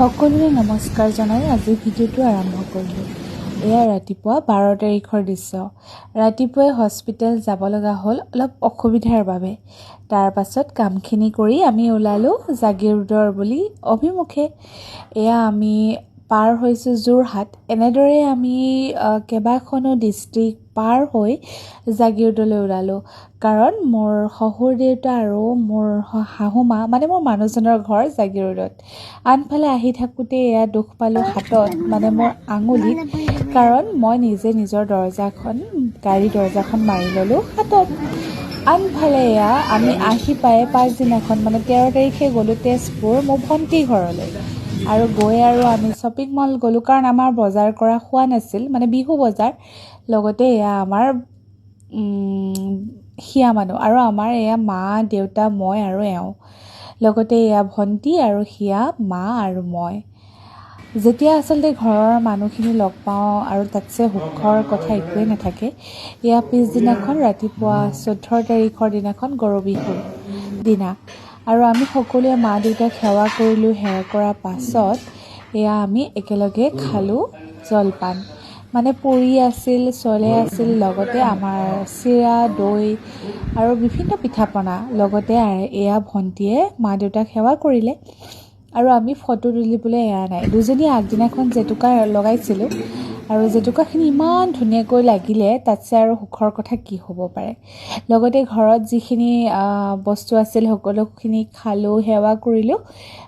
সকলোৰে নমস্কাৰ জনাই আজি ভিডিঅ'টো আৰম্ভ কৰিলোঁ। এয়া ৰাতিপুৱা 12 তাৰিখৰ দৃশ্য। ৰাতিপুৱাই হস্পিটেল যাব লগা হ'ল অলপ অসুবিধাৰ বাবে। তাৰ পাছত কামখিনি কৰি আমি ওলালোঁ জাগিৰোডৰ বুলি অভিমুখে। এয়া আমি পাৰ হৈছোঁ যোৰহাট। এনেদৰে আমি কেইবাখনো ডিষ্ট্ৰিক্ট পাৰ হৈ জাগিৰোডলৈ ওলালোঁ। কাৰণ মোৰ শহুৰ দেউতা আৰু মোৰ শাহুমা মানে মোৰ মানুহজনৰ ঘৰ জাগিৰোডত। আনফালে আহি থাকোঁতে এয়া দুখ পালোঁ হাতত মানে মোৰ আঙুলিত, কাৰণ মই নিজে নিজৰ গাড়ীৰ দৰজাখন মাৰি ল'লোঁ হাতত। আনফালে এয়া আমি আহি পাই পাছদিনাখন মানে 13 তাৰিখে গ'লোঁ তেজপুৰ মোৰ ভণ্টিৰ ঘৰলৈ। আৰু গৈ আৰু আমি শ্বপিং মল গ'লোঁ, কাৰণ আমাৰ বজাৰ কৰা হোৱা নাছিল, মানে বিহু বজাৰ। লগতে এয়া আমাৰ সিয়া মানুহ আৰু আমাৰ এয়া মা দেউতা মই আৰু এওঁ, লগতে এয়া ভণ্টি আৰু সিয়া মা আৰু মই। যেতিয়া আচলতে ঘৰৰ মানুহখিনি লগ পাওঁ আৰু তাতছে সুখৰ কথা একোৱেই নাথাকে। এয়া পিছদিনাখন ৰাতিপুৱা 14 তাৰিখৰ দিনাখন গৰু বিহুৰ দিনা। আৰু আমি সকলোৱে মা দেউতাক সেৱা কৰিলোঁ। সেৱা কৰাৰ পাছত এয়া আমি একেলগে খালোঁ জলপান, মানে পুৰি আছিল, চলে আছিল, লগতে আমাৰ চিৰা দৈ আৰু বিভিন্ন পিঠা পনা। লগতে এয়া ভণ্টিয়ে মা দেউতাক সেৱা কৰিলে। আৰু আমি ফটো তুলিবলৈ এৰা নাই। দুজনীয়ে আগদিনাখন জেতুকা লগাইছিলোঁ আৰু জেতুকাখিনি ইমান ধুনীয়াকৈ লাগিলে, তাতছে আৰু সুখৰ কথা কি হ'ব পাৰে। লগতে ঘৰত যিখিনি বস্তু আছিল সকলোখিনি খালোঁ, সেৱা কৰিলোঁ।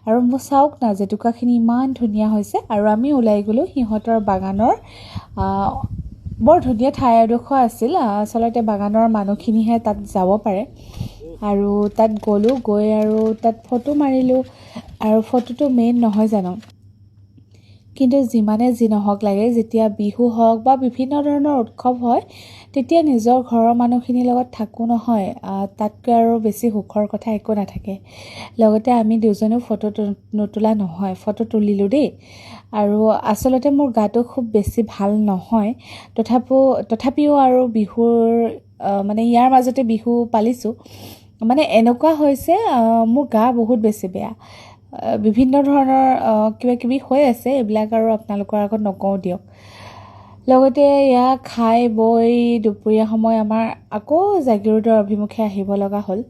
আৰু মোৰ চাওক না, জেতুকাখিনি ইমান ধুনীয়া হৈছে। আৰু আমি ওলাই গ'লোঁ সিহঁতৰ বাগানৰ। বৰ ধুনীয়া ঠাই এডোখৰ আছিল। আচলতে বাগানৰ মানুহখিনিহে তাত যাব পাৰে। আৰু তাত গ'লোঁ, গৈ আৰু তাত ফটো মাৰিলোঁ। আৰু ফটোটো মেইন নহয় জানো, কিন্তু যিমানে যি নহওক লাগে, যেতিয়া বিহু হওক বা বিভিন্ন ধৰণৰ উৎসৱ হয়, তেতিয়া নিজৰ ঘৰৰ মানুহখিনিৰ লগত থাকোঁ নহয়, তাতকৈ আৰু বেছি সুখৰ কথা একো নাথাকে। লগতে আমি দুজনেও ফটো নোতোলা নহয়, ফটো তুলিলোঁ দেই। আৰু আচলতে মোৰ গাটো খুব বেছি ভাল নহয়, তথাপিও আৰু বিহুৰ মানে ইয়াৰ মাজতে বিহু পালিছোঁ। মানে এনেকুৱা হৈছে মোৰ গা বহুত বেছি বেয়া, বিভিন্ন ধৰণৰ কিবা কিবি হৈ আছে, এইবিলাক আৰু আপোনালোকৰ আগত নকওঁ দিয়ক। লগতে এয়া খাই বৈ দুপৰীয়া সময় আমাৰ আকৌ জাগিৰোডৰ অভিমুখে আহিব লগা হ'ল।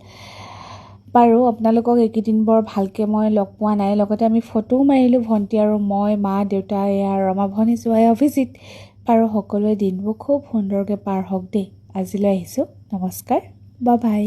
বাৰু আপোনালোকক এইকেইদিন বৰ ভালকৈ মই লগ পোৱা নাই। লগতে আমি ফটোও মাৰিলোঁ ভণ্টি আৰু মই, মা দেউতা, এয়া ৰমা ভনী যোৱাই অভিজিত। বাৰু সকলোৱে দিনবোৰ খুব সুন্দৰকৈ পাৰ হওক দেই। আজিলৈ আহিছোঁ, নমস্কাৰ, বাই বাই।